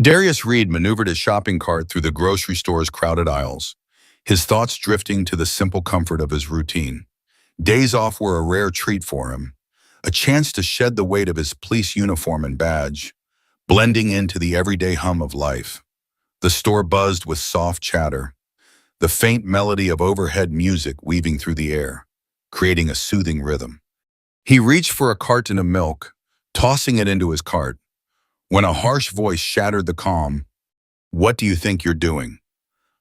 Darius Reed maneuvered his shopping cart through the grocery store's crowded aisles, his thoughts drifting to the simple comfort of his routine. Days off were a rare treat for him, a chance to shed the weight of his police uniform and badge, blending into the everyday hum of life. The store buzzed with soft chatter, the faint melody of overhead music weaving through the air, creating a soothing rhythm. He reached for a carton of milk, tossing it into his cart, when a harsh voice shattered the calm. "What do you think you're doing?"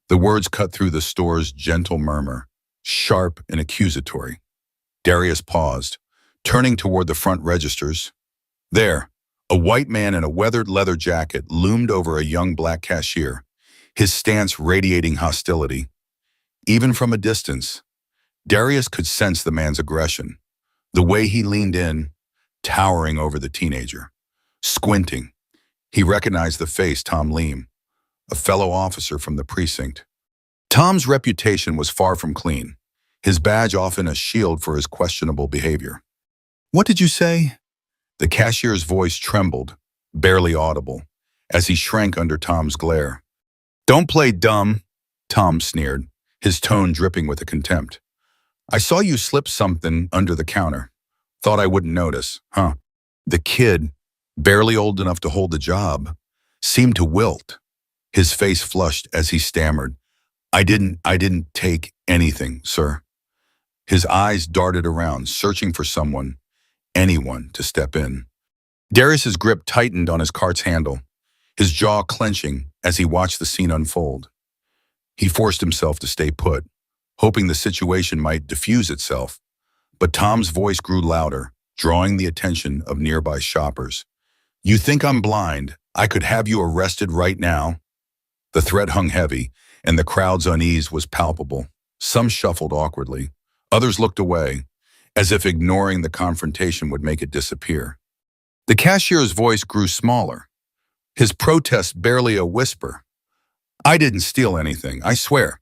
The words cut through the store's gentle murmur, sharp and accusatory. Darius paused, turning toward the front registers. There, a white man in a weathered leather jacket loomed over a young black cashier, his stance radiating hostility. Even from a distance, Darius could sense the man's aggression, the way he leaned in, towering over the teenager. Squinting, he recognized the face Tom Leam, a fellow officer from the precinct. Tom's reputation was far from clean, his badge often a shield for his questionable behavior. "What did you say?" The cashier's voice trembled, barely audible, as he shrank under Tom's glare. "Don't play dumb," Tom sneered, his tone dripping with contempt. "I saw you slip something under the counter. Thought I wouldn't notice, huh?" The kid, barely old enough to hold the job, seemed to wilt. His face flushed as he stammered, I didn't take anything, sir." His eyes darted around, searching for someone, anyone, to step in. Darius's grip tightened on his cart's handle, his jaw clenching as he watched the scene unfold. He forced himself to stay put, hoping the situation might diffuse itself. But Tom's voice grew louder, drawing the attention of nearby shoppers. "You think I'm blind? I could have you arrested right now." The threat hung heavy, and the crowd's unease was palpable. Some shuffled awkwardly. Others looked away, as if ignoring the confrontation would make it disappear. The cashier's voice grew smaller, his protest barely a whisper. "I didn't steal anything, I swear."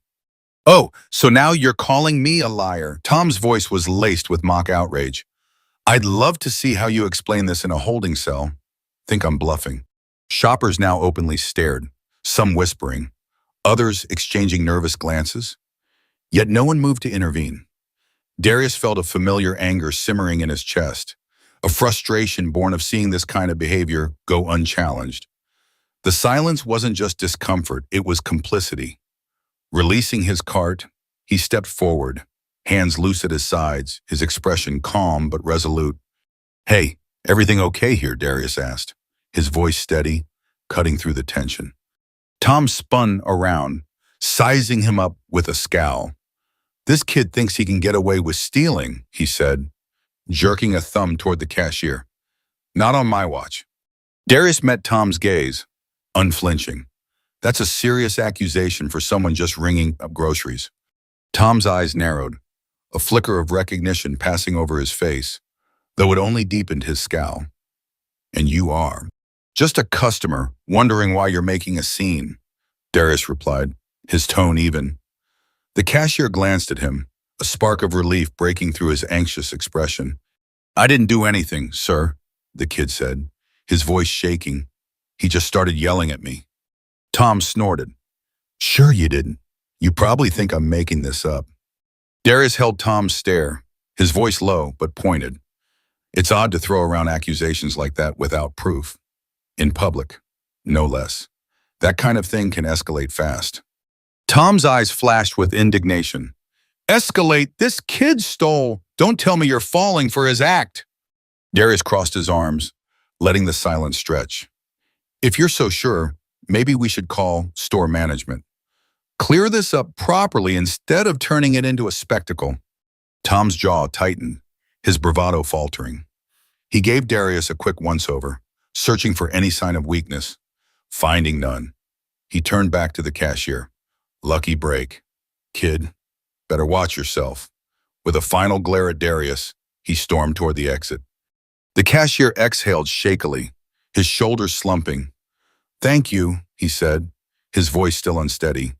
"Oh, so now you're calling me a liar?" Tom's voice was laced with mock outrage. "I'd love to see how you explain this in a holding cell." "Think I'm bluffing." Shoppers now openly stared, some whispering, others exchanging nervous glances. Yet no one moved to intervene. Darius felt a familiar anger simmering in his chest, a frustration born of seeing this kind of behavior go unchallenged. The silence wasn't just discomfort, it was complicity. Releasing his cart, he stepped forward, hands loose at his sides, his expression calm but resolute. "Hey, everything okay here?" Darius asked, his voice steady, cutting through the tension. Tom spun around, sizing him up with a scowl. "This kid thinks he can get away with stealing," he said, jerking a thumb toward the cashier. "Not on my watch." Darius met Tom's gaze, unflinching. That's a serious accusation for someone just ringing up groceries. Tom's eyes narrowed, a flicker of recognition passing over his face, though it only deepened his scowl. "And you are?" "Just a customer, wondering why you're making a scene," Darius replied, his tone even. The cashier glanced at him, a spark of relief breaking through his anxious expression. "I didn't do anything, sir," the kid said, his voice shaking. "He just started yelling at me." Tom snorted. "Sure you didn't. You probably think I'm making this up." Darius held Tom's stare, his voice low but pointed. It's odd to throw around accusations like that without proof. In public, no less. That kind of thing can escalate fast. Tom's eyes flashed with indignation. "Escalate? This kid stole! Don't tell me you're falling for his act!" Darius crossed his arms, letting the silence stretch. "If you're so sure, maybe we should call store management. Clear this up properly instead of turning it into a spectacle." Tom's jaw tightened, his bravado faltering. He gave Darius a quick once-over, searching for any sign of weakness. Finding none, he turned back to the cashier. "Lucky break. Kid, better watch yourself." With a final glare at Darius, he stormed toward the exit. The cashier exhaled shakily, his shoulders slumping. "Thank you," he said, his voice still unsteady.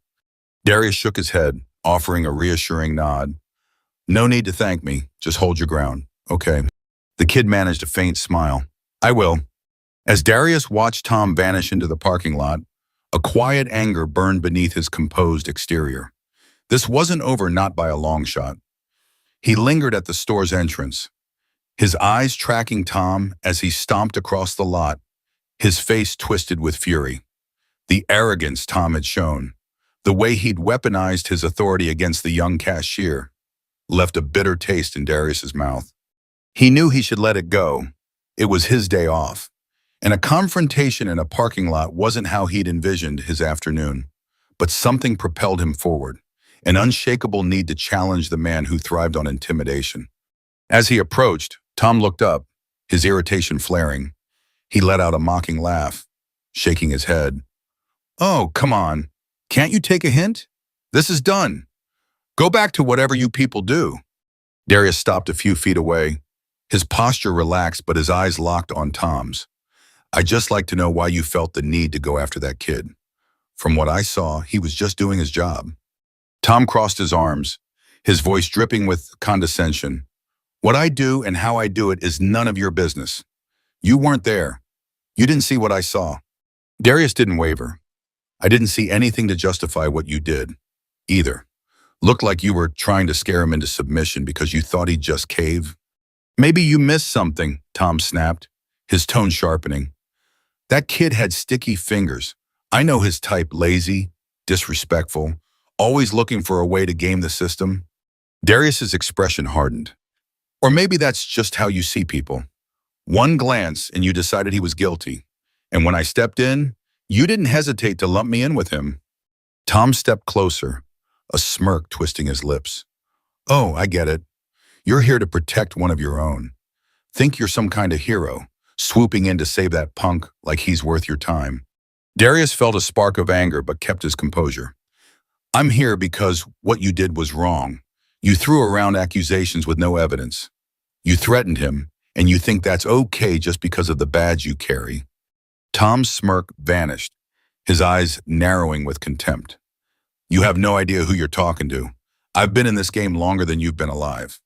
Darius shook his head, offering a reassuring nod. "No need to thank me, just hold your ground, okay?" The kid managed a faint smile. "I will." As Darius watched Tom vanish into the parking lot, a quiet anger burned beneath his composed exterior. This wasn't over, not by a long shot. He lingered at the store's entrance, his eyes tracking Tom as he stomped across the lot, his face twisted with fury. The arrogance Tom had shown, the way he'd weaponized his authority against the young cashier, left a bitter taste in Darius's mouth. He knew he should let it go. It was his day off, and a confrontation in a parking lot wasn't how he'd envisioned his afternoon. But something propelled him forward, an unshakable need to challenge the man who thrived on intimidation. As he approached, Tom looked up, his irritation flaring. He let out a mocking laugh, shaking his head. "Oh, come on. Can't you take a hint? This is done. Go back to whatever you people do." Darius stopped a few feet away. His posture relaxed, but his eyes locked on Tom's. "I'd just like to know why you felt the need to go after that kid. From what I saw, he was just doing his job." Tom crossed his arms, his voice dripping with condescension. "What I do and how I do it is none of your business. You weren't there. You didn't see what I saw." Darius didn't waver. "I didn't see anything to justify what you did, either. Looked like you were trying to scare him into submission because you thought he'd just cave." "Maybe you missed something," Tom snapped, his tone sharpening. "That kid had sticky fingers. I know his type, lazy, disrespectful, always looking for a way to game the system." Darius's expression hardened. "Or maybe that's just how you see people. One glance and you decided he was guilty. And when I stepped in, you didn't hesitate to lump me in with him." Tom stepped closer, a smirk twisting his lips. "Oh, I get it. You're here to protect one of your own. Think you're some kind of hero, swooping in to save that punk like he's worth your time." Darius felt a spark of anger but kept his composure. "I'm here because what you did was wrong. You threw around accusations with no evidence. You threatened him, and you think that's okay just because of the badge you carry." Tom's smirk vanished, his eyes narrowing with contempt. "You have no idea who you're talking to. I've been in this game longer than you've been alive.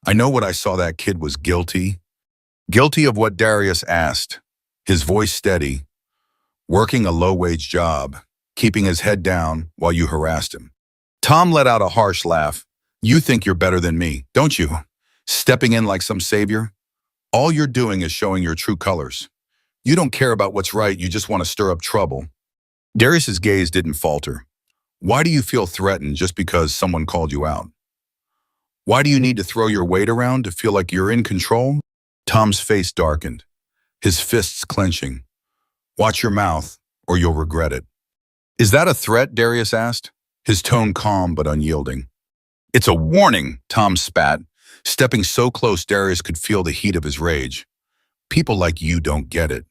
I know what I saw. That kid was guilty." "Guilty of what?" Darius asked, his voice steady. "Working a low-wage job, keeping his head down while you harassed him." Tom let out a harsh laugh. "You think you're better than me, don't you? Stepping in like some savior? All you're doing is showing your true colors. You don't care about what's right, you just want to stir up trouble." Darius's gaze didn't falter. "Why do you feel threatened just because someone called you out? Why do you need to throw your weight around to feel like you're in control?" Tom's face darkened, his fists clenching. "Watch your mouth, or you'll regret it." "Is that a threat?" Darius asked, his tone calm but unyielding. "It's a warning," Tom spat, stepping so close Darius could feel the heat of his rage. "People like you don't get it.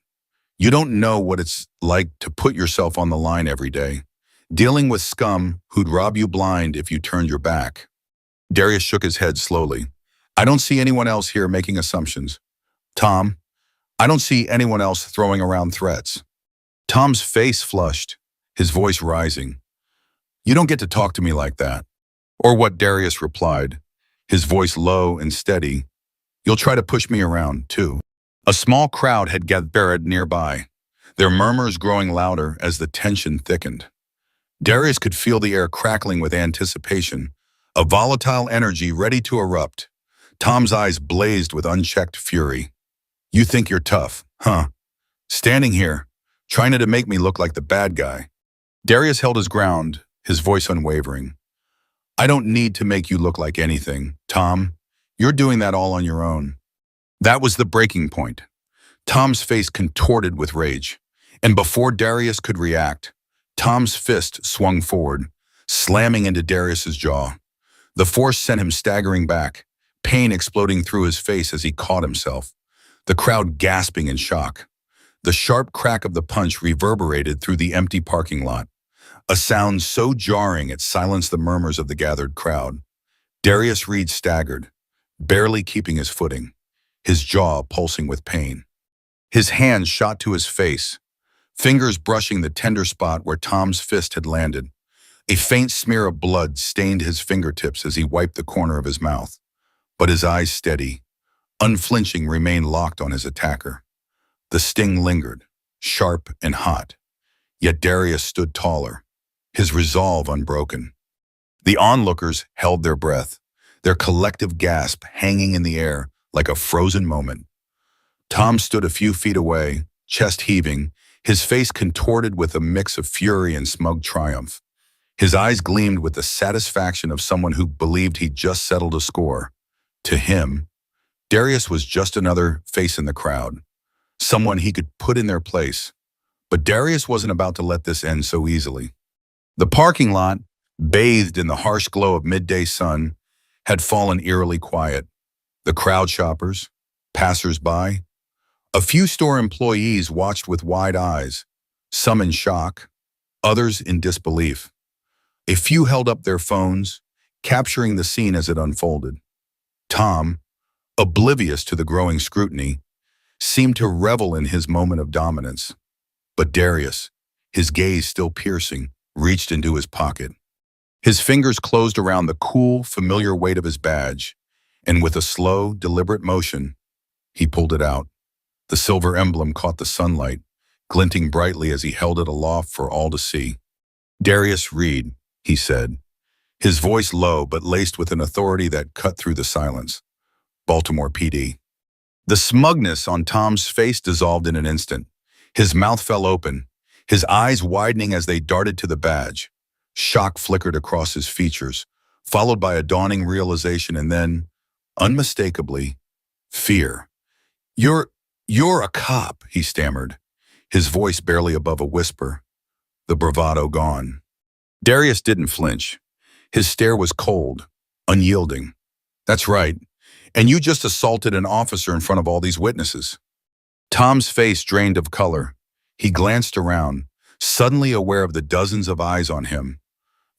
You don't know what it's like to put yourself on the line every day, dealing with scum who'd rob you blind if you turned your back." Darius shook his head slowly. "I don't see anyone else here making assumptions. Tom, I don't see anyone else throwing around threats." Tom's face flushed, his voice rising. "You don't get to talk to me like that." Or what? Darius replied, his voice low and steady. "You'll try to push me around, too." A small crowd had gathered nearby, their murmurs growing louder as the tension thickened. Darius could feel the air crackling with anticipation, a volatile energy ready to erupt. Tom's eyes blazed with unchecked fury. "You think you're tough, huh? Standing here, trying to make me look like the bad guy." Darius held his ground, his voice unwavering. "I don't need to make you look like anything, Tom. You're doing that all on your own." That was the breaking point. Tom's face contorted with rage, and before Darius could react, Tom's fist swung forward, slamming into Darius's jaw. The force sent him staggering back, pain exploding through his face as he caught himself, the crowd gasping in shock. The sharp crack of the punch reverberated through the empty parking lot, a sound so jarring it silenced the murmurs of the gathered crowd. Darius Reed staggered, barely keeping his footing, his jaw pulsing with pain. His hands shot to his face, fingers brushing the tender spot where Tom's fist had landed. A faint smear of blood stained his fingertips as he wiped the corner of his mouth, but his eyes steady, unflinching, remained locked on his attacker. The sting lingered, sharp and hot. Yet Darius stood taller, his resolve unbroken. The onlookers held their breath, their collective gasp hanging in the air like a frozen moment. Tom stood a few feet away, chest heaving, his face contorted with a mix of fury and smug triumph. His eyes gleamed with the satisfaction of someone who believed he'd just settled a score. To him, Darius was just another face in the crowd, someone he could put in their place. But Darius wasn't about to let this end so easily. The parking lot, bathed in the harsh glow of midday sun, had fallen eerily quiet. The crowd shoppers, passers-by, a few store employees watched with wide eyes, some in shock, others in disbelief. A few held up their phones, capturing the scene as it unfolded. Tom, oblivious to the growing scrutiny, seemed to revel in his moment of dominance. But Darius, his gaze still piercing, reached into his pocket. His fingers closed around the cool, familiar weight of his badge, and with a slow, deliberate motion, he pulled it out. The silver emblem caught the sunlight, glinting brightly as he held it aloft for all to see. "Darius Reed," he said, his voice low but laced with an authority that cut through the silence. "Baltimore PD." The smugness on Tom's face dissolved in an instant. His mouth fell open, his eyes widening as they darted to the badge. Shock flickered across his features, followed by a dawning realization and then, unmistakably, fear. You're a cop," he stammered, his voice barely above a whisper, the bravado gone. Darius didn't flinch. His stare was cold, unyielding. "That's right. And you just assaulted an officer in front of all these witnesses." Tom's face drained of color. He glanced around, suddenly aware of the dozens of eyes on him,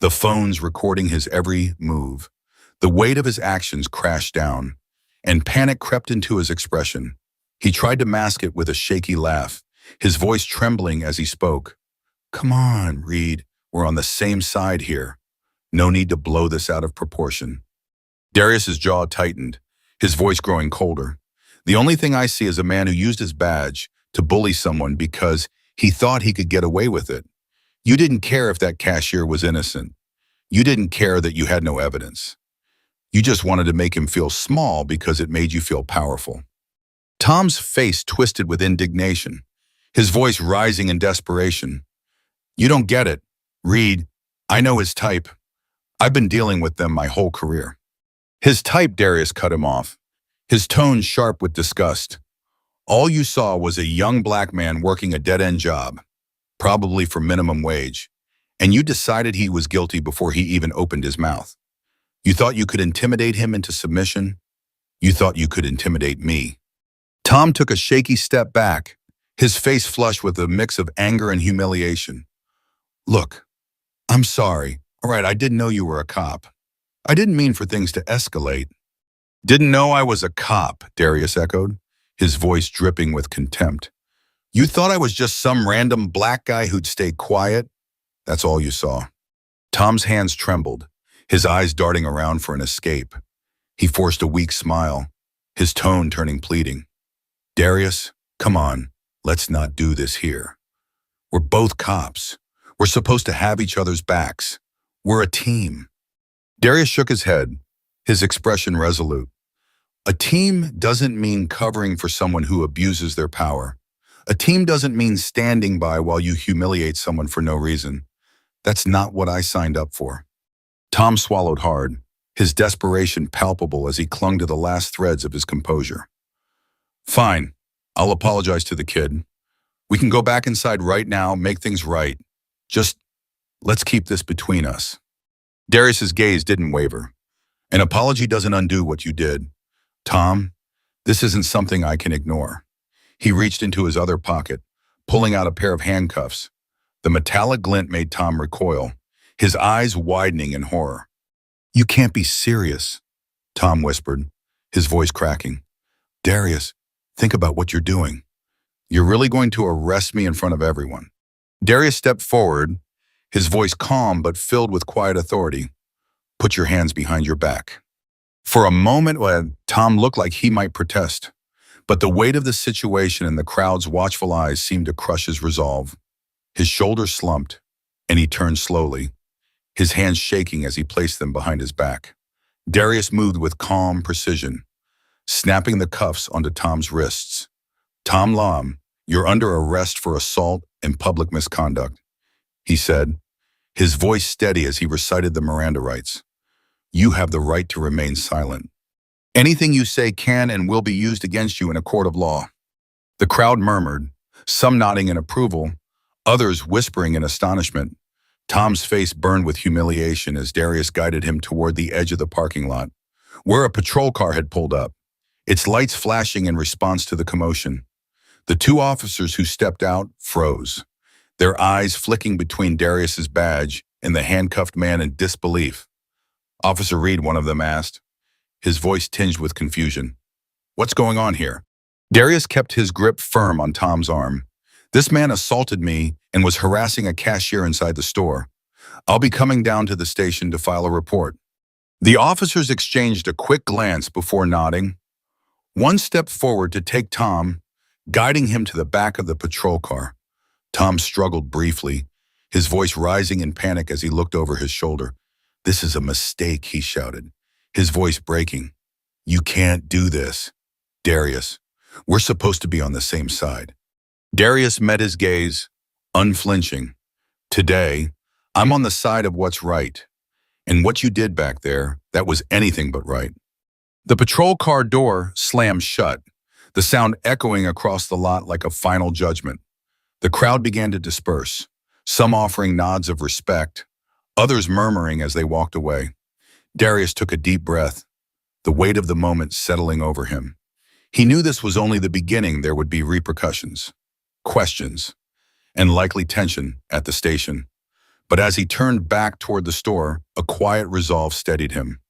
the phones recording his every move. The weight of his actions crashed down, and panic crept into his expression. He tried to mask it with a shaky laugh, his voice trembling as he spoke. "Come on, Reed, we're on the same side here. No need to blow this out of proportion." Darius's jaw tightened, his voice growing colder. "The only thing I see is a man who used his badge to bully someone because he thought he could get away with it. You didn't care if that cashier was innocent. You didn't care that you had no evidence. You just wanted to make him feel small because it made you feel powerful." Tom's face twisted with indignation, his voice rising in desperation. "You don't get it, Reed. I know his type. I've been dealing with them my whole career." "His type," Darius cut him off, his tone sharp with disgust. "All you saw was a young black man working a dead-end job, probably for minimum wage, and you decided he was guilty before he even opened his mouth. You thought you could intimidate him into submission? You thought you could intimidate me." Tom took a shaky step back, his face flushed with a mix of anger and humiliation. "Look, I'm sorry. All right, I didn't know you were a cop. I didn't mean for things to escalate." "Didn't know I was a cop," Darius echoed, his voice dripping with contempt. "You thought I was just some random black guy who'd stay quiet? That's all you saw." Tom's hands trembled, his eyes darting around for an escape. He forced a weak smile, his tone turning pleading. "Darius, come on, let's not do this here. We're both cops. We're supposed to have each other's backs. We're a team." Darius shook his head, his expression resolute. "A team doesn't mean covering for someone who abuses their power. A team doesn't mean standing by while you humiliate someone for no reason. That's not what I signed up for." Tom swallowed hard, his desperation palpable as he clung to the last threads of his composure. "Fine, I'll apologize to the kid. We can go back inside right now, make things right. Just let's keep this between us." Darius's gaze didn't waver. "An apology doesn't undo what you did. Tom, this isn't something I can ignore." He reached into his other pocket, pulling out a pair of handcuffs. The metallic glint made Tom recoil, his eyes widening in horror. "You can't be serious," Tom whispered, his voice cracking. "Darius, think about what you're doing. You're really going to arrest me in front of everyone." Darius stepped forward, his voice calm but filled with quiet authority. "Put your hands behind your back." For a moment, Tom looked like he might protest, But the weight of the situation and the crowd's watchful eyes seemed to crush his resolve. His shoulders slumped, and he turned slowly, his hands shaking as he placed them behind his back. Darius moved with calm precision, snapping the cuffs onto Tom's wrists. "Tom Lom, you're under arrest for assault and public misconduct," he said, his voice steady as he recited the Miranda rights. "You have the right to remain silent. Anything you say can and will be used against you in a court of law." The crowd murmured, some nodding in approval, others whispering in astonishment. Tom's face burned with humiliation as Darius guided him toward the edge of the parking lot, where a patrol car had pulled up, its lights flashing in response to the commotion. The two officers who stepped out froze, their eyes flicking between Darius's badge and the handcuffed man in disbelief. "Officer Reed," one of them asked, his voice tinged with confusion. "What's going on here?" Darius kept his grip firm on Tom's arm. "This man assaulted me and was harassing a cashier inside the store. I'll be coming down to the station to file a report." The officers exchanged a quick glance before nodding. One stepped forward to take Tom, guiding him to the back of the patrol car. Tom struggled briefly, his voice rising in panic as he looked over his shoulder. "This is a mistake," he shouted, his voice breaking. "You can't do this. Darius, we're supposed to be on the same side." Darius met his gaze, unflinching. "Today, I'm on the side of what's right. And what you did back there, that was anything but right." The patrol car door slammed shut, the sound echoing across the lot like a final judgment. The crowd began to disperse, some offering nods of respect, others murmuring as they walked away. Darius took a deep breath, the weight of the moment settling over him. He knew this was only the beginning. There would be repercussions, questions, and likely tension at the station. But as he turned back toward the store, a quiet resolve steadied him.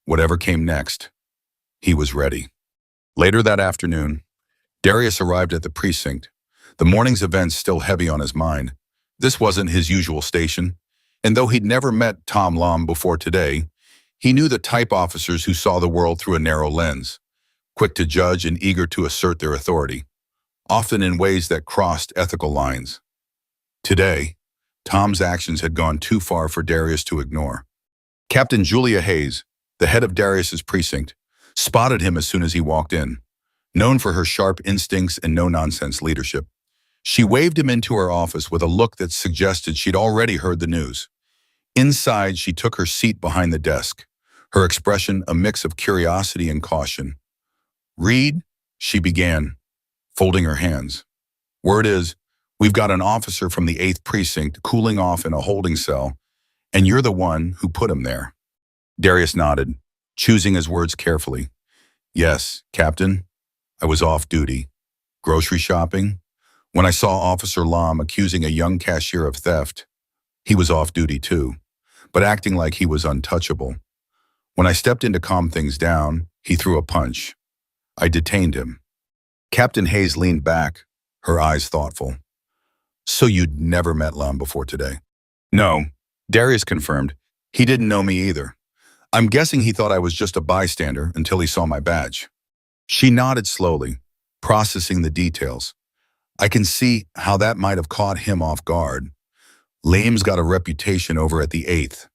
Whatever came next, he was ready. Later that afternoon, Darius arrived at the precinct, the morning's events still heavy on his mind. This wasn't his usual station, and though he'd never met Tom Lom before today, he knew the type officers who saw the world through a narrow lens, quick to judge and eager to assert their authority, often in ways that crossed ethical lines. Today, Tom's actions had gone too far for Darius to ignore. Captain Julia Hayes, the head of Darius's precinct, spotted him as soon as he walked in. Known for her sharp instincts and no-nonsense leadership, she waved him into her office with a look that suggested she'd already heard the news. Inside, she took her seat behind the desk, her expression a mix of curiosity and caution. "Reed," she began, folding her hands. "Word is, we've got an officer from the 8th Precinct cooling off in a holding cell, and you're the one who put him there." Darius nodded, choosing his words carefully. "Yes, Captain, I was off duty. Grocery shopping. When I saw Officer Lom accusing a young cashier of theft, he was off duty too, but acting like he was untouchable. When I stepped in to calm things down, he threw a punch. I detained him." Captain Hayes leaned back, her eyes thoughtful. "So you'd never met Lom before today?" "No," Darius confirmed. "He didn't know me either. I'm guessing he thought I was just a bystander until he saw my badge." She nodded slowly, processing the details. "I can see how that might have caught him off guard. Lame's got a reputation over at the 8th.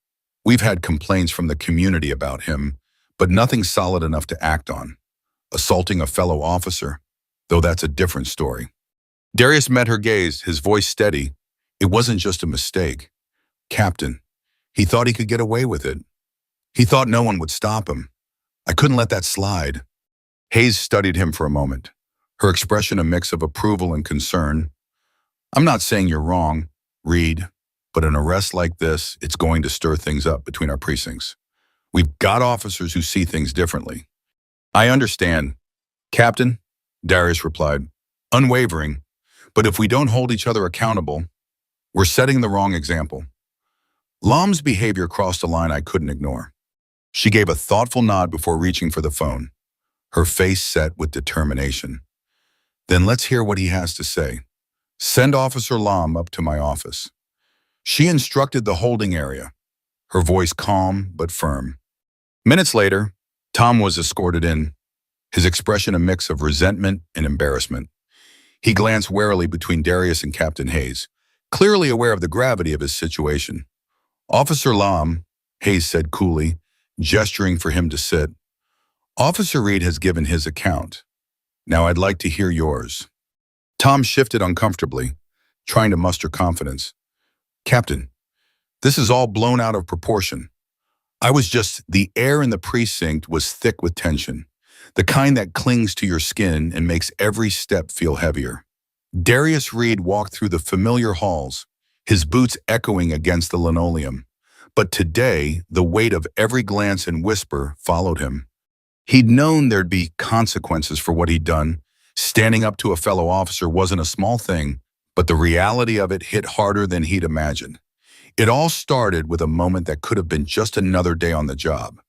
We've had complaints from the community about him, but nothing solid enough to act on. Assaulting a fellow officer, though that's a different story." Darius met her gaze, his voice steady. "It wasn't just a mistake. Captain, he thought he could get away with it. He thought no one would stop him. I couldn't let that slide." Hayes studied him for a moment, her expression a mix of approval and concern. "I'm not saying you're wrong, Reed, but an arrest like this, it's going to stir things up between our precincts. We've got officers who see things differently." "I understand, Captain," Darius replied, unwavering. "But if we don't hold each other accountable, we're setting the wrong example." Lom's behavior crossed a line I couldn't ignore. She gave a thoughtful nod before reaching for the phone, her face set with determination. "Then let's hear what he has to say. Send Officer Lom up to my office." She instructed the holding area, her voice calm but firm. Minutes later, Tom was escorted in. his expression a mix of resentment and embarrassment. He glanced warily between Darius and Captain Hayes, clearly aware of the gravity of his situation. "Officer Lam," Hayes said coolly, gesturing for him to sit. "Officer Reed has given his account. Now I'd like to hear yours." Tom shifted uncomfortably, trying to muster confidence. "Captain, this is all blown out of proportion. The air in the precinct was thick with tension, the kind that clings to your skin and makes every step feel heavier." Darius Reed walked through the familiar halls, his boots echoing against the linoleum. But today, the weight of every glance and whisper followed him. He'd known there'd be consequences for what he'd done. Standing up to a fellow officer wasn't a small thing, but the reality of it hit harder than he'd imagined. It all started with a moment that could have been just another day on the job,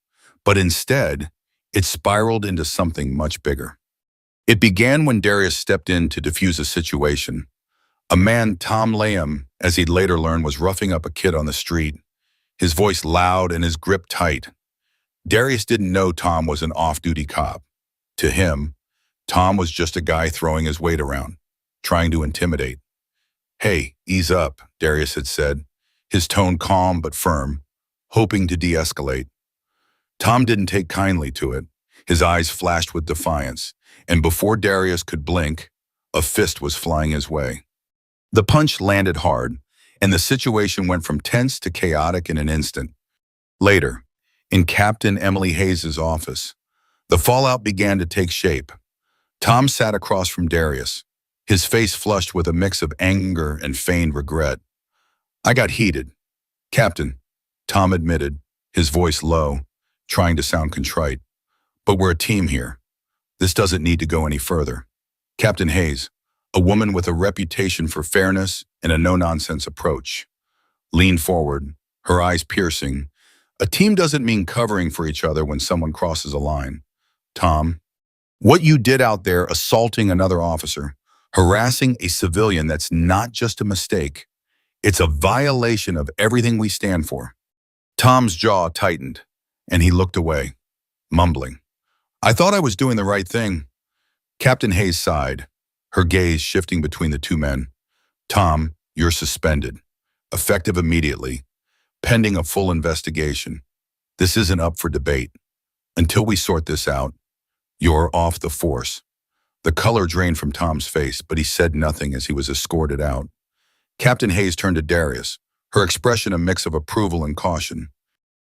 but instead, it spiraled into something much bigger. It began when Darius stepped in to defuse a situation. A man, Tom Layham, as he'd later learned, was roughing up a kid on the street, his voice loud and his grip tight. Darius didn't know Tom was an off-duty cop. To him, Tom was just a guy throwing his weight around, trying to intimidate. "Hey, ease up," Darius had said, his tone calm but firm, hoping to de-escalate. Tom didn't take kindly to it. His eyes flashed with defiance, and before Darius could blink, a fist was flying his way. The punch landed hard, and the situation went from tense to chaotic in an instant. Later, in Captain Emily Hayes' office, the fallout began to take shape. Tom sat across from Darius, his face flushed with a mix of anger and feigned regret. "I got heated, Captain," Tom admitted, his voice low, trying to sound contrite. "But we're a team here. This doesn't need to go any further." Captain Hayes, a woman with a reputation for fairness and a no-nonsense approach, leaned forward, her eyes piercing. "A team doesn't mean covering for each other when someone crosses a line. Tom, what you did out there assaulting another officer, harassing a civilian, that's not just a mistake. It's a violation of everything we stand for." Tom's jaw tightened, and he looked away, mumbling, "I thought I was doing the right thing." Captain Hayes sighed, her gaze shifting between the two men. "Tom, you're suspended, effective immediately, pending a full investigation. This isn't up for debate. Until we sort this out, you're off the force." The color drained from Tom's face, but he said nothing as he was escorted out. Captain Hayes turned to Darius, her expression a mix of approval and caution.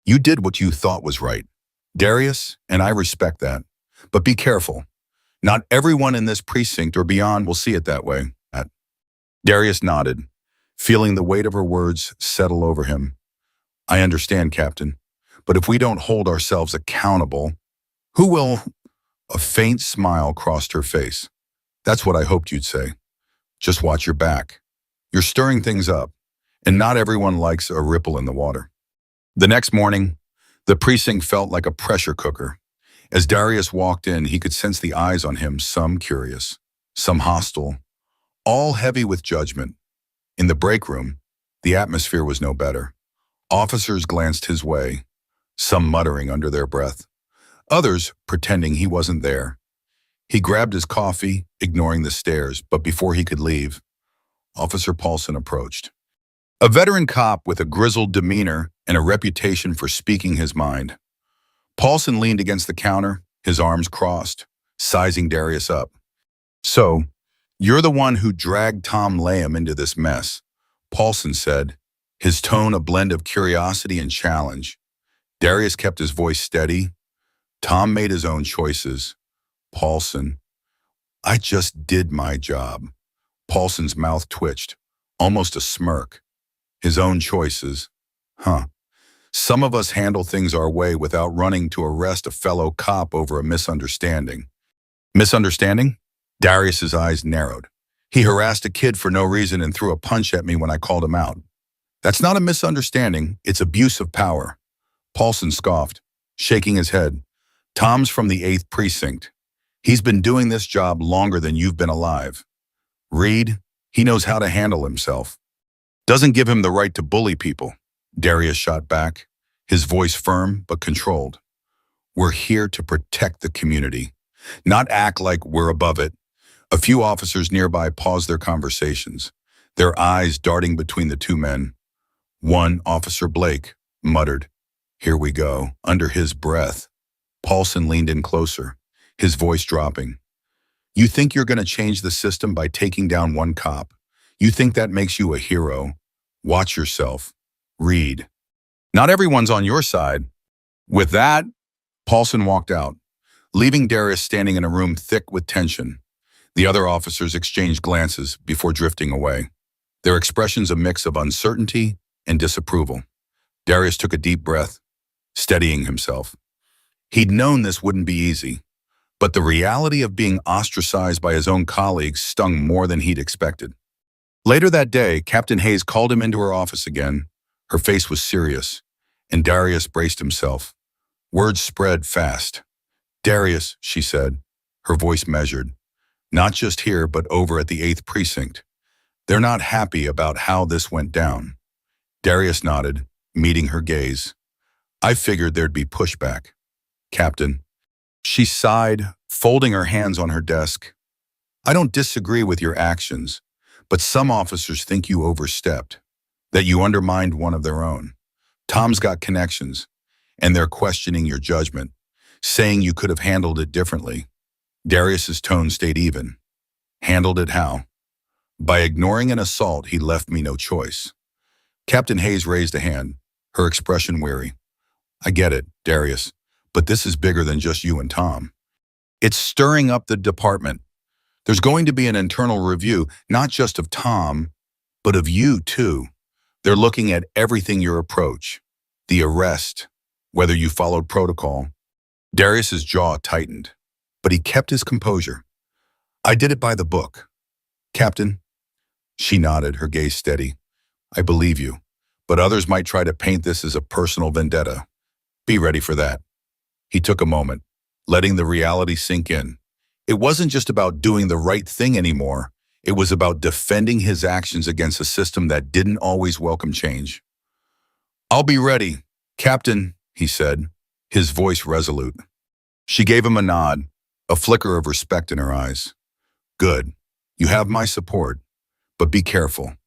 "You did what you thought was right, Darius, and I respect that. But be careful. Not everyone in this precinct or beyond will see it that way." Darius nodded, feeling the weight of her words settle over him. "I understand, Captain, but if we don't hold ourselves accountable, who will?" A faint smile crossed her face. "That's what I hoped you'd say. Just watch your back. You're stirring things up, and not everyone likes a ripple in the water." The next morning, the precinct felt like a pressure cooker. As Darius walked in, he could sense the eyes on him, some curious, some hostile, all heavy with judgment. In the break room, the atmosphere was no better. Officers glanced his way, some muttering under their breath, others pretending he wasn't there. He grabbed his coffee, ignoring the stares, but before he could leave, Officer Paulson approached. A veteran cop with a grizzled demeanor and a reputation for speaking his mind. Paulson leaned against the counter, his arms crossed, sizing Darius up. "So, you're the one who dragged Tom Layham into this mess," Paulson said, his tone a blend of curiosity and challenge. Darius kept his voice steady. "Tom made his own choices. Paulson, I just did my job." Paulson's mouth twitched, almost a smirk. "His own choices. Huh. Some of us handle things our way without running to arrest a fellow cop over a misunderstanding." "Misunderstanding?" Darius's eyes narrowed. "He harassed a kid for no reason and threw a punch at me when I called him out. That's not a misunderstanding, it's abuse of power." Paulson scoffed, shaking his head. "Tom's from the 8th Precinct. He's been doing this job longer than you've been alive. Reed, he knows how to handle himself. Doesn't give him the right to bully people." Darius shot back, his voice firm but controlled. "We're here to protect the community. not act like we're above it. A few officers nearby paused their conversations, their eyes darting between the two men. One, Officer Blake, muttered, "Here we go," under his breath. Paulson leaned in closer, his voice dropping. "You think you're going to change the system by taking down one cop? You think that makes you a hero? Watch yourself. Reed. Not everyone's on your side." With that, Paulson walked out, leaving Darius standing in a room thick with tension. The other officers exchanged glances before drifting away, their expressions a mix of uncertainty and disapproval. Darius took a deep breath, steadying himself. He'd known this wouldn't be easy, but the reality of being ostracized by his own colleagues stung more than he'd expected. Later that day, Captain Hayes called him into her office again. Her face was serious, and Darius braced himself. Words spread fast. "Darius," she said, her voice measured, "not just here, but over at the 8th Precinct. They're not happy about how this went down." Darius nodded, meeting her gaze. "I figured there'd be pushback, Captain." She sighed, folding her hands on her desk. "I don't disagree with your actions, but some officers think you overstepped, that you undermined one of their own. Tom's got connections, and they're questioning your judgment, saying you could have handled it differently." Darius's tone stayed even. "Handled it how?" "By ignoring an assault, he left me no choice." Captain Hayes raised a hand, her expression weary. "I get it, Darius, but this is bigger than just you and Tom. It's stirring up the department. There's going to be an internal review, not just of Tom, but of you too. They're looking at everything your approach, the arrest, whether you followed protocol." Darius's jaw tightened, but he kept his composure. "I did it by the book, Captain." She nodded, her gaze steady. "I believe you, but others might try to paint this as a personal vendetta. Be ready for that." He took a moment, letting the reality sink in. It wasn't just about doing the right thing anymore. It was about defending his actions against a system that didn't always welcome change. "I'll be ready, Captain," he said, his voice resolute. She gave him a nod, a flicker of respect in her eyes. "Good. You have my support. But be careful.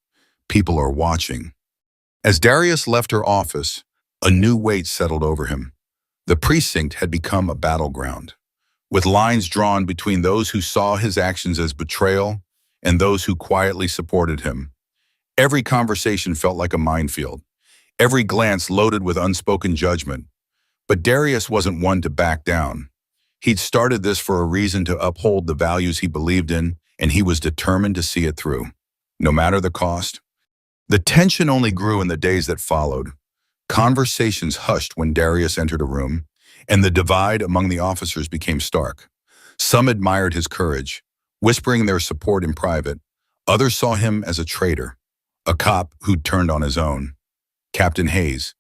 People are watching." As Darius left her office, a new weight settled over him. The precinct had become a battleground, with lines drawn between those who saw his actions as betrayal and those who quietly supported him. Every conversation felt like a minefield, every glance loaded with unspoken judgment. But Darius wasn't one to back down. He'd started this for a reason, to uphold the values he believed in, and he was determined to see it through, no matter the cost. The tension only grew in the days that followed. Conversations hushed when Darius entered a room, and the divide among the officers became stark. Some admired his courage, whispering their support in private. Others saw him as a traitor, a cop who'd turned on his own. Captain Hayes,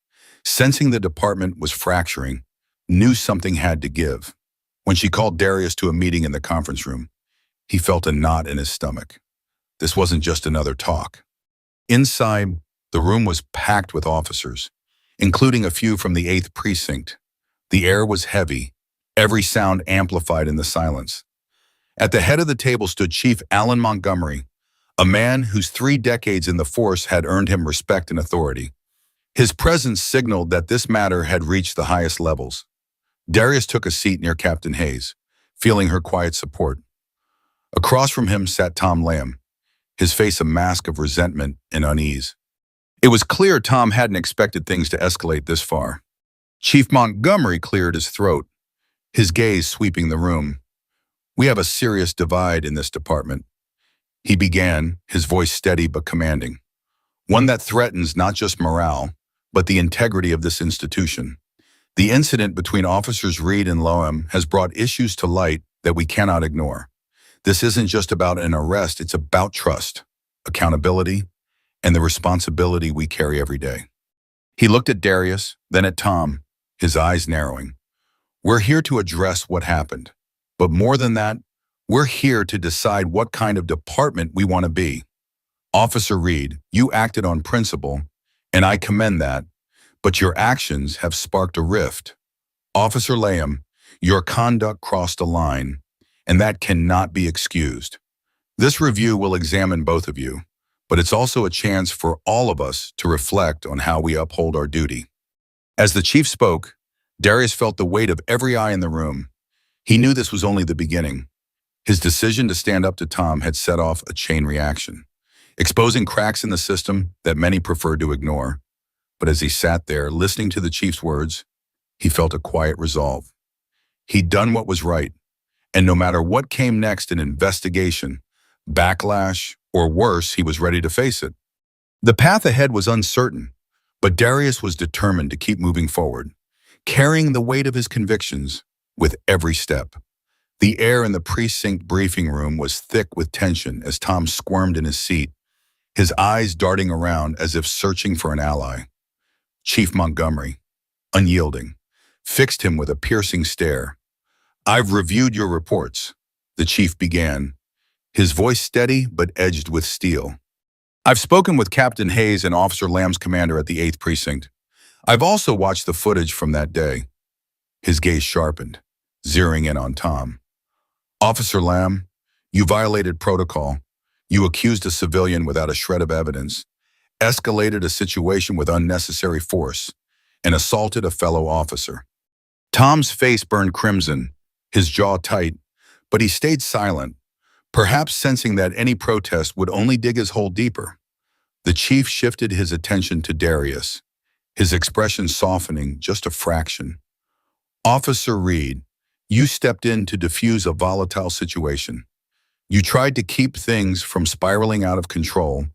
sensing the department was fracturing, knew something had to give. When she called Darius to a meeting in the conference room, he felt a knot in his stomach. This wasn't just another talk. Inside, the room was packed with officers, including a few from the 8th Precinct. The air was heavy, every sound amplified in the silence. At the head of the table stood Chief Alan Montgomery, a man whose 3 decades in the force had earned him respect and authority. His presence signaled that this matter had reached the highest levels. Darius took a seat near Captain Hayes, feeling her quiet support. Across from him sat Tom Lamb, his face a mask of resentment and unease. It was clear Tom hadn't expected things to escalate this far. Chief Montgomery cleared his throat, his gaze sweeping the room. "We have a serious divide in this department," he began, his voice steady but commanding. "One that threatens not just morale, but the integrity of this institution. The incident between Officers Reed and Loam has brought issues to light that we cannot ignore. This isn't just about an arrest, it's about trust, accountability, and the responsibility we carry every day." He looked at Darius, then at Tom, his eyes narrowing. "We're here to address what happened, but more than that, we're here to decide what kind of department we want to be. Officer Reed, you acted on principle, and I commend that, but your actions have sparked a rift. Officer Layham, your conduct crossed a line, and that cannot be excused. This review will examine both of you, but it's also a chance for all of us to reflect on how we uphold our duty. As the chief spoke, Darius felt the weight of every eye in the room. He knew this was only the beginning. His decision to stand up to Tom had set off a chain reaction, exposing cracks in the system that many preferred to ignore. But as he sat there, listening to the chief's words, he felt a quiet resolve. He'd done what was right, and no matter what came next, an investigation, backlash, or worse, he was ready to face it. The path ahead was uncertain, but Darius was determined to keep moving forward, carrying the weight of his convictions with every step. The air in the precinct briefing room was thick with tension as Tom squirmed in his seat, his eyes darting around as if searching for an ally. Chief Montgomery, unyielding, fixed him with a piercing stare. "I've reviewed your reports," the chief began, his voice steady but edged with steel. "I've spoken with Captain Hayes and Officer Lamb's commander at the 8th Precinct. I've also watched the footage from that day." His gaze sharpened, zeroing in on Tom. "Officer Lamb, you violated protocol. You accused a civilian without a shred of evidence, escalated a situation with unnecessary force, and assaulted a fellow officer." Tom's face burned crimson, his jaw tight, but he stayed silent, perhaps sensing that any protest would only dig his hole deeper. The chief shifted his attention to Darius, his expression softening just a fraction. "Officer Reed, you stepped in to defuse a volatile situation. You tried to keep things from spiraling out of control.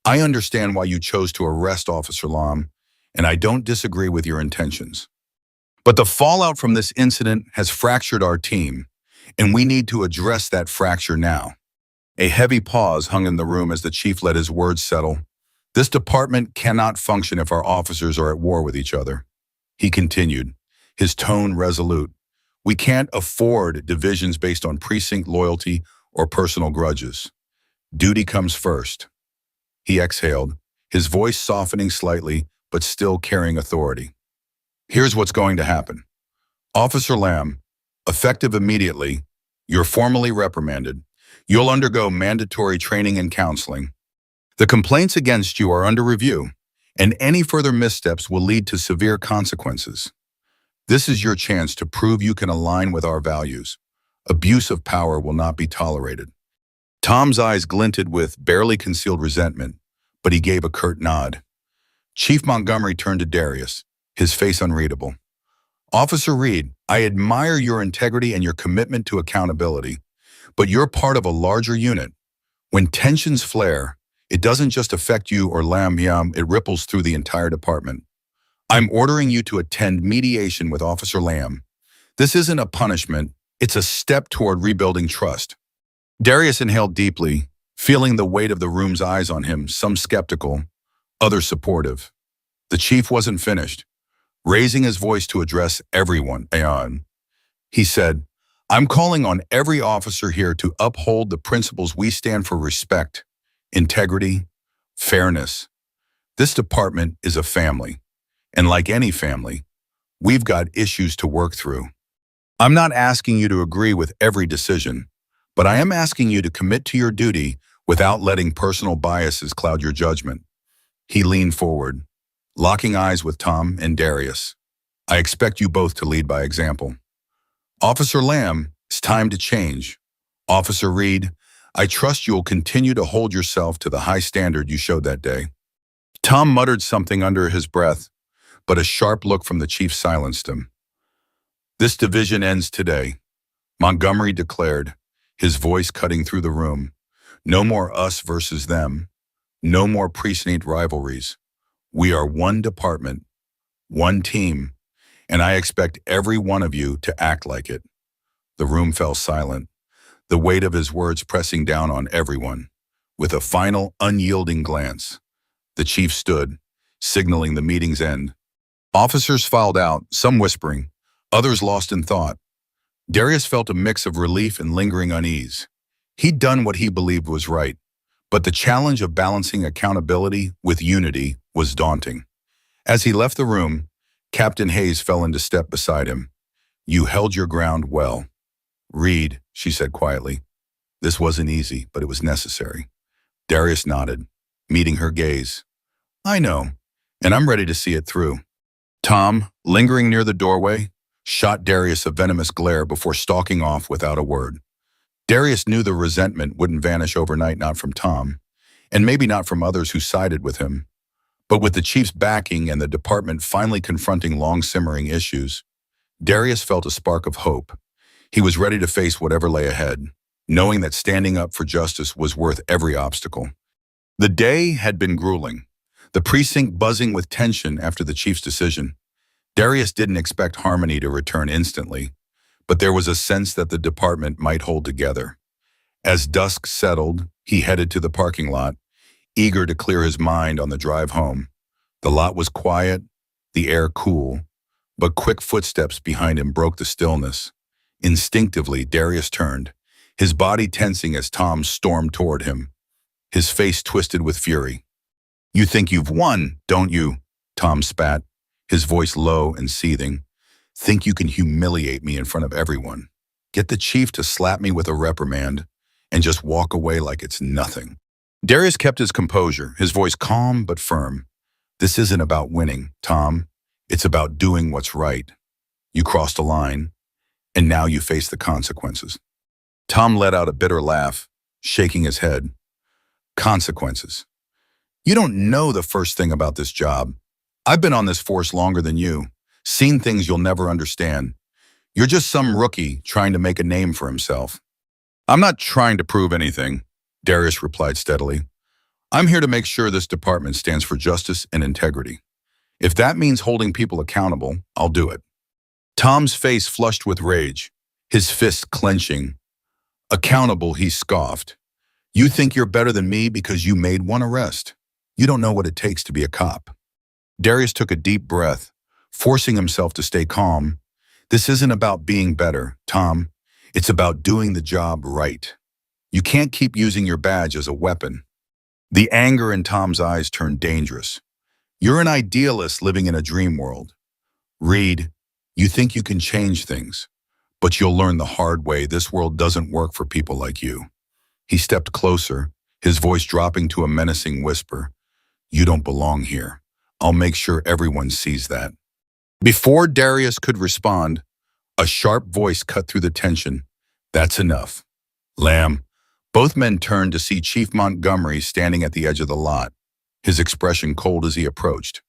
I understand why you chose to arrest Officer Lam, and I don't disagree with your intentions. But the fallout from this incident has fractured our team, and we need to address that fracture now." A heavy pause hung in the room as the chief let his words settle. "This department cannot function if our officers are at war with each other." He continued, his tone resolute. "We can't afford divisions based on precinct loyalty or personal grudges. Duty comes first." He exhaled, his voice softening slightly, but still carrying authority. "Here's what's going to happen. Officer Lamb, effective immediately, you're formally reprimanded. You'll undergo mandatory training and counseling. The complaints against you are under review, and any further missteps will lead to severe consequences. This is your chance to prove you can align with our values. Abuse of power will not be tolerated." Tom's eyes glinted with barely concealed resentment, but he gave a curt nod. Chief Montgomery turned to Darius, his face unreadable. "Officer Reed, I admire your integrity and your commitment to accountability, but you're part of a larger unit. When tensions flare, it doesn't just affect you or Lam Yam, it ripples through the entire department. I'm ordering you to attend mediation with Officer Lam. This isn't a punishment, it's a step toward rebuilding trust." Darius inhaled deeply, feeling the weight of the room's eyes on him, some skeptical, others supportive. The chief wasn't finished. Raising his voice to address everyone, he said, "I'm calling on every officer here to uphold the principles we stand for: respect, integrity, fairness. This department is a family, and like any family, we've got issues to work through. I'm not asking you to agree with every decision, but I am asking you to commit to your duty without letting personal biases cloud your judgment." He leaned forward, locking eyes with Tom and Darius. "I expect you both to lead by example. Officer Lam, it's time to change. Officer Reed, I trust you'll continue to hold yourself to the high standard you showed that day." Tom muttered something under his breath, but a sharp look from the chief silenced him. "This division ends today," Montgomery declared, his voice cutting through the room. "No more us versus them. No more precinct rivalries. We are one department, one team, and I expect every one of you to act like it." The room fell silent, the weight of his words pressing down on everyone. With a final, unyielding glance, the chief stood, signaling the meeting's end. Officers filed out, some whispering, others lost in thought. Darius felt a mix of relief and lingering unease. He'd done what he believed was right, but the challenge of balancing accountability with unity was daunting. As he left the room, Captain Hayes fell into step beside him. "You held your ground well. Reed, she said quietly. This wasn't easy, but it was necessary. Darius nodded, meeting her gaze. I know, and I'm ready to see it through. Tom, lingering near the doorway, shot Darius a venomous glare before stalking off without a word. Darius knew the resentment wouldn't vanish overnight, not from Tom, and maybe not from others who sided with him. But with the chief's backing and the department finally confronting long-simmering issues, Darius felt a spark of hope. He was ready to face whatever lay ahead, knowing that standing up for justice was worth every obstacle. The day had been grueling, the precinct buzzing with tension after the chief's decision. Darius didn't expect harmony to return instantly, but there was a sense that the department might hold together. As dusk settled, he headed to the parking lot, eager to clear his mind on the drive home. The lot was quiet, the air cool, but quick footsteps behind him broke the stillness. Instinctively, Darius turned, his body tensing as Tom stormed toward him, his face twisted with fury. You think you've won, don't you? Tom spat, his voice low and seething. Think you can humiliate me in front of everyone? Get the chief to slap me with a reprimand and just walk away like it's nothing. Darius kept his composure, his voice calm but firm. This isn't about winning, Tom. It's about doing what's right. You crossed a line, and now you face the consequences. Tom let out a bitter laugh, shaking his head. Consequences. You don't know the first thing about this job. I've been on this force longer than you, seen things you'll never understand. You're just some rookie trying to make a name for himself. I'm not trying to prove anything, Darius replied steadily. I'm here to make sure this department stands for justice and integrity. If that means holding people accountable, I'll do it. Tom's face flushed with rage, his fists clenching. Accountable, he scoffed. You think you're better than me because you made one arrest. You don't know what it takes to be a cop. Darius took a deep breath, forcing himself to stay calm. This isn't about being better, Tom. It's about doing the job right. You can't keep using your badge as a weapon. The anger in Tom's eyes turned dangerous. You're an idealist living in a dream world. Reed, you think you can change things, but you'll learn the hard way this world doesn't work for people like you. He stepped closer, his voice dropping to a menacing whisper. You don't belong here. I'll make sure everyone sees that. Before Darius could respond, a sharp voice cut through the tension. That's enough. Lamb. Both men turned to see Chief Montgomery standing at the edge of the lot, his expression cold as he approached.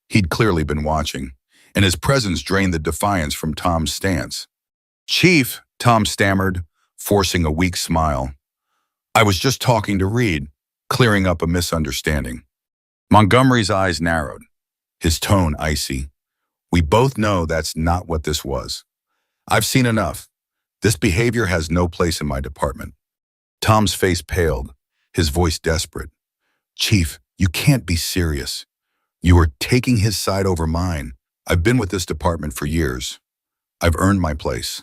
He'd clearly been watching, and his presence drained the defiance from Tom's stance. Chief, Tom stammered, forcing a weak smile. I was just talking to Reed, clearing up a misunderstanding. Montgomery's eyes narrowed, his tone icy. We both know that's not what this was. I've seen enough. This behavior has no place in my department. Tom's face paled, his voice desperate. Chief, you can't be serious. You are taking his side over mine. I've been with this department for years. I've earned my place.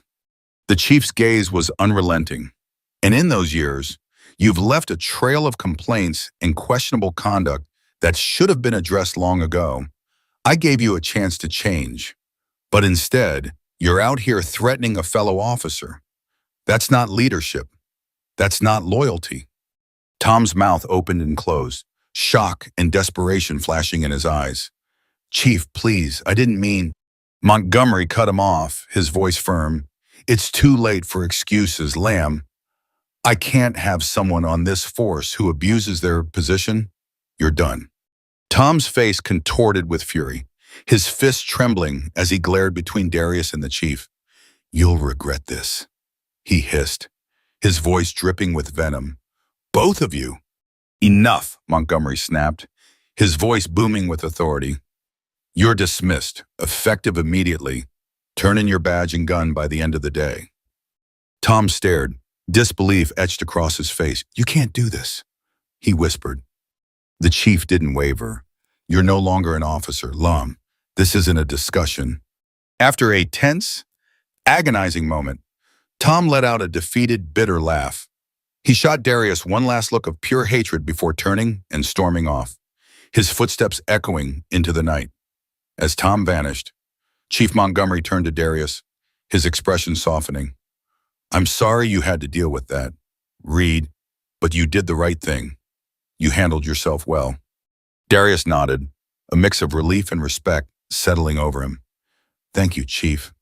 The chief's gaze was unrelenting. And in those years, you've left a trail of complaints and questionable conduct that should have been addressed long ago. I gave you a chance to change. But instead, you're out here threatening a fellow officer. That's not leadership. That's not loyalty. Tom's mouth opened and closed, shock and desperation flashing in his eyes. Chief, please, I didn't mean. Montgomery cut him off, his voice firm. It's too late for excuses, Lamb. I can't have someone on this force who abuses their position. You're done. Tom's face contorted with fury, his fists trembling as he glared between Darius and the chief. You'll regret this, he hissed, his voice dripping with venom. Both of you. Enough, Montgomery snapped, his voice booming with authority. You're dismissed, effective immediately. Turn in your badge and gun by the end of the day. Tom stared, disbelief etched across his face. You can't do this, he whispered. The chief didn't waver. You're no longer an officer, Lum. This isn't a discussion. After a tense, agonizing moment, Tom let out a defeated, bitter laugh. He shot Darius one last look of pure hatred before turning and storming off, his footsteps echoing into the night. As Tom vanished, Chief Montgomery turned to Darius, his expression softening. I'm sorry you had to deal with that, Reed, but you did the right thing. You handled yourself well. Darius nodded, a mix of relief and respect settling over him. Thank you, Chief.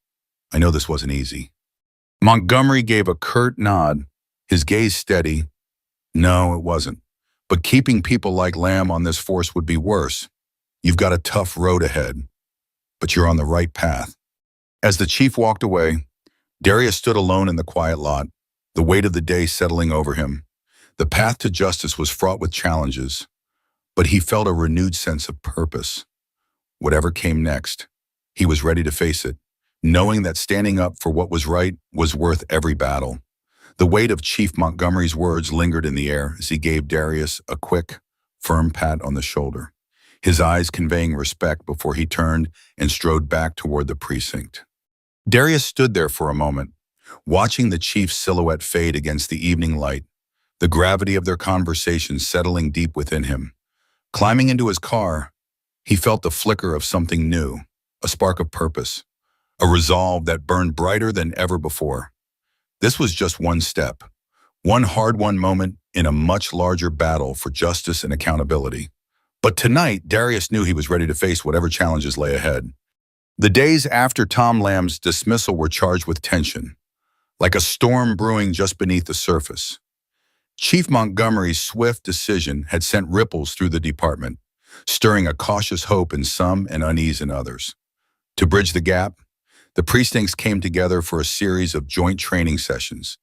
I know this wasn't easy. Montgomery gave a curt nod, his gaze steady. No, it wasn't. But keeping people like Lamb on this force would be worse. You've got a tough road ahead, but you're on the right path. As the chief walked away, Darius stood alone in the quiet lot, the weight of the day settling over him. The path to justice was fraught with challenges, but he felt a renewed sense of purpose. Whatever came next, he was ready to face it, knowing that standing up for what was right was worth every battle. The weight of Chief Montgomery's words lingered in the air as he gave Darius a quick, firm pat on the shoulder, his eyes conveying respect before he turned and strode back toward the precinct. Darius stood there for a moment, watching the chief's silhouette fade against the evening light, the gravity of their conversation settling deep within him. Climbing into his car, he felt the flicker of something new, a spark of purpose, a resolve that burned brighter than ever before. This was just one step, one hard-won moment in a much larger battle for justice and accountability. But tonight, Darius knew he was ready to face whatever challenges lay ahead. The days after Tom Lamb's dismissal were charged with tension, like a storm brewing just beneath the surface. Chief Montgomery's swift decision had sent ripples through the department, stirring a cautious hope in some and unease in others. To bridge the gap, the precincts came together for a series of joint training sessions,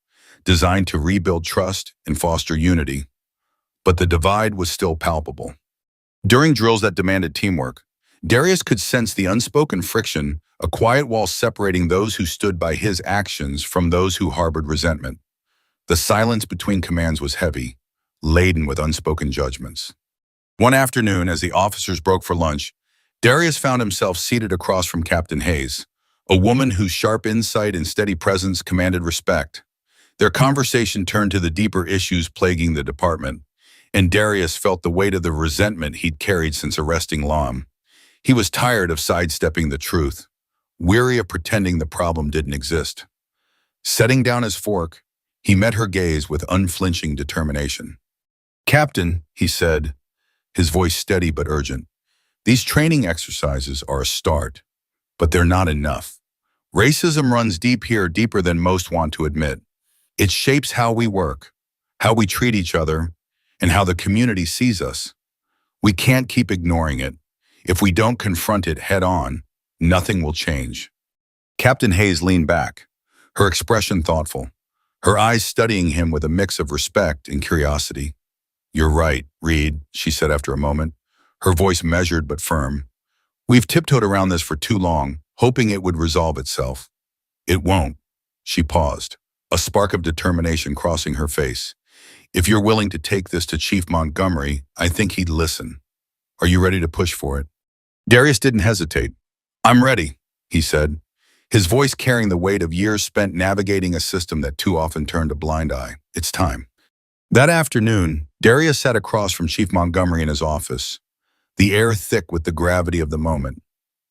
designed to rebuild trust and foster unity. But the divide was still palpable. During drills that demanded teamwork, Darius could sense the unspoken friction, a quiet wall separating those who stood by his actions from those who harbored resentment. The silence between commands was heavy, laden with unspoken judgments. One afternoon, as the officers broke for lunch, Darius found himself seated across from Captain Hayes, a woman whose sharp insight and steady presence commanded respect. Their conversation turned to the deeper issues plaguing the department, and Darius felt the weight of the resentment he'd carried since arresting Lamb. He was tired of sidestepping the truth, weary of pretending the problem didn't exist. Setting down his fork, he met her gaze with unflinching determination. "Captain," he said, his voice steady but urgent, "these training exercises are a start, but they're not enough. Racism runs deep here, deeper than most want to admit. It shapes how we work, how we treat each other, and how the community sees us. We can't keep ignoring it. If we don't confront it head on, nothing will change." Captain Hayes leaned back, her expression thoughtful, her eyes studying him with a mix of respect and curiosity. "You're right, Reed," she said after a moment, her voice measured but firm. "We've tiptoed around this for too long, hoping it would resolve itself. It won't." She paused, a spark of determination crossing her face. "If you're willing to take this to Chief Montgomery, I think he'd listen. Are you ready to push for it?" Darius didn't hesitate. "I'm ready," he said, his voice carrying the weight of years spent navigating a system that too often turned a blind eye. "It's time." That afternoon, Darius sat across from Chief Montgomery in his office, the air thick with the gravity of the moment.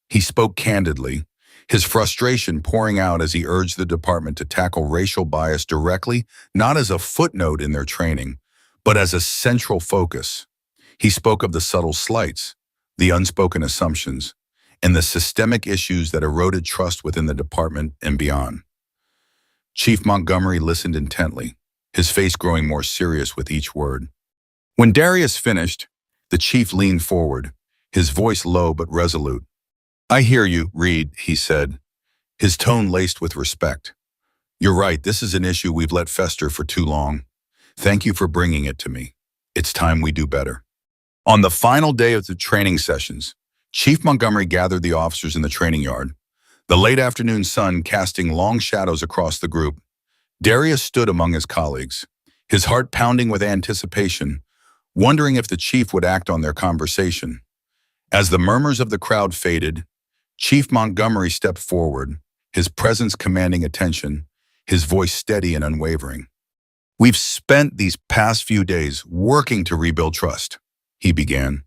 He spoke candidly, his frustration pouring out as he urged the department to tackle racial bias directly, not as a footnote in their training, but as a central focus. He spoke of the subtle slights, the unspoken assumptions, and the systemic issues that eroded trust within the department and beyond. Chief Montgomery listened intently, his face growing more serious with each word. When Darius finished, the chief leaned forward, his voice low but resolute. "I hear you, Reed," he said, his tone laced with respect. "You're right, this is an issue we've let fester for too long. Thank you for bringing it to me. It's time we do better." On the final day of the training sessions, Chief Montgomery gathered the officers in the training yard, the late afternoon sun casting long shadows across the group. Darius stood among his colleagues, his heart pounding with anticipation, wondering if the chief would act on their conversation. As the murmurs of the crowd faded, Chief Montgomery stepped forward, his presence commanding attention, his voice steady and unwavering. "We've spent these past few days working to rebuild trust," he began,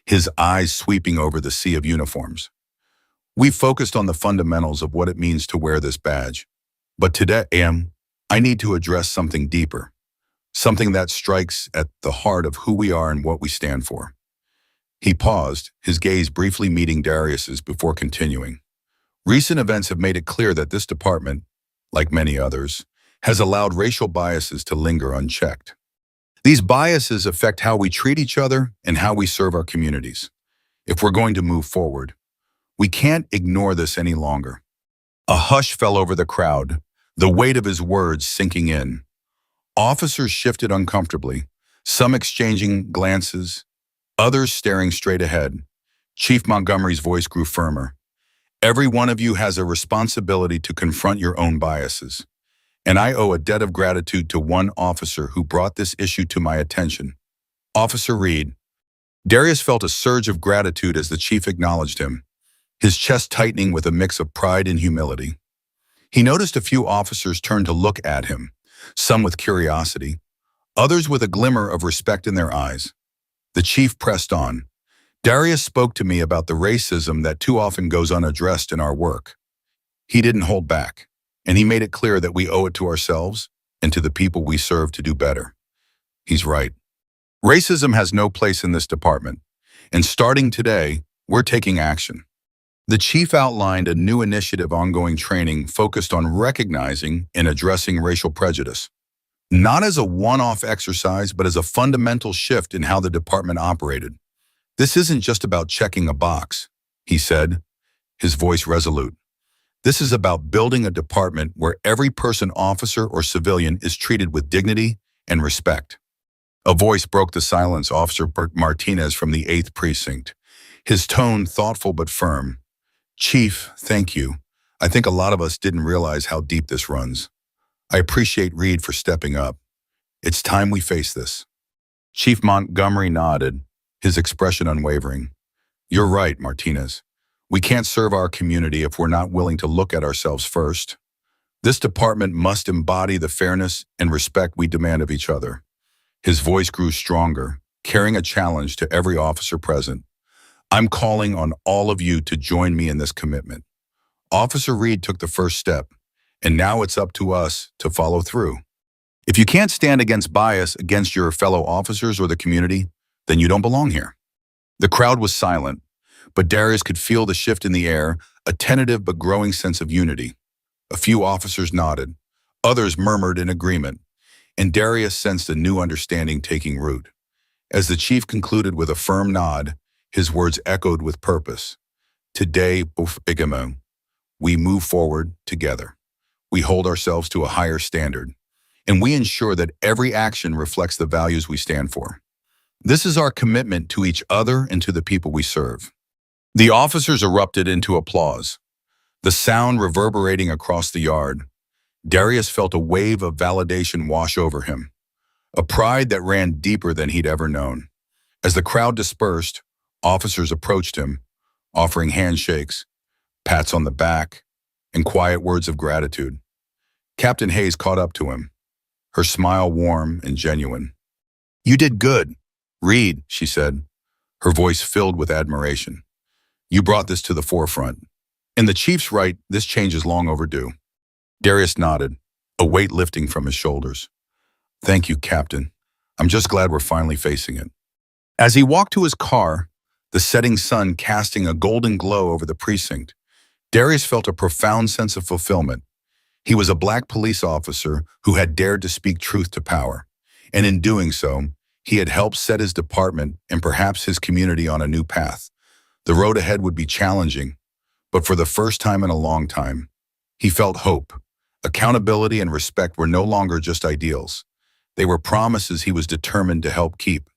his eyes sweeping over the sea of uniforms. "We've focused on the fundamentals of what it means to wear this badge. But today, I need to address something deeper, something that strikes at the heart of who we are and what we stand for. He paused, his gaze briefly meeting Darius's before continuing. Recent events have made it clear that this department, like many others, has allowed racial biases to linger unchecked. These biases affect how we treat each other and how we serve our communities. If we're going to move forward, we can't ignore this any longer. A hush fell over the crowd, the weight of his words sinking in. Officers shifted uncomfortably, some exchanging glances, others staring straight ahead. Chief Montgomery's voice grew firmer. Every one of you has a responsibility to confront your own biases. And I owe a debt of gratitude to one officer who brought this issue to my attention. Officer Reed. Darius felt a surge of gratitude as the chief acknowledged him, his chest tightening with a mix of pride and humility. He noticed a few officers turn to look at him, some with curiosity, others with a glimmer of respect in their eyes. The chief pressed on. Darius spoke to me about the racism that too often goes unaddressed in our work. He didn't hold back, and he made it clear that we owe it to ourselves and to the people we serve to do better. He's right. Racism has no place in this department, and starting today, we're taking action. The chief outlined a new initiative ongoing training focused on recognizing and addressing racial prejudice, not as a one-off exercise, but as a fundamental shift in how the department operated. This isn't just about checking a box, he said, his voice resolute. This is about building a department where every person, officer or civilian, is treated with dignity and respect. A voice broke the silence, Officer Martinez from the 8th Precinct, his tone thoughtful but firm. Chief, thank you. I think a lot of us didn't realize how deep this runs. I appreciate Reed for stepping up. It's time we face this. Chief Montgomery nodded, his expression unwavering. You're right, Martinez. We can't serve our community if we're not willing to look at ourselves first. This department must embody the fairness and respect we demand of each other. His voice grew stronger, carrying a challenge to every officer present. I'm calling on all of you to join me in this commitment. Officer Reed took the first step, and now it's up to us to follow through. If you can't stand against bias against your fellow officers or the community, then you don't belong here. The crowd was silent, but Darius could feel the shift in the air, a tentative but growing sense of unity. A few officers nodded, others murmured in agreement, and Darius sensed a new understanding taking root. As the chief concluded with a firm nod, his words echoed with purpose. Today, Bigamo, we move forward together. We hold ourselves to a higher standard, and we ensure that every action reflects the values we stand for. This is our commitment to each other and to the people we serve. The officers erupted into applause, the sound reverberating across the yard. Darius felt a wave of validation wash over him, a pride that ran deeper than he'd ever known. As the crowd dispersed, officers approached him, offering handshakes, pats on the back, and quiet words of gratitude. Captain Hayes caught up to him, her smile warm and genuine. You did good, Reed, she said, her voice filled with admiration. You brought this to the forefront. And the chief's right, this change is long overdue. Darius nodded, a weight lifting from his shoulders. Thank you, Captain. I'm just glad we're finally facing it. As he walked to his car, the setting sun casting a golden glow over the precinct, Darius felt a profound sense of fulfillment. He was a Black police officer who had dared to speak truth to power, and in doing so, he had helped set his department and perhaps his community on a new path. The road ahead would be challenging, but for the first time in a long time, he felt hope. Accountability and respect were no longer just ideals. They were promises he was determined to help keep.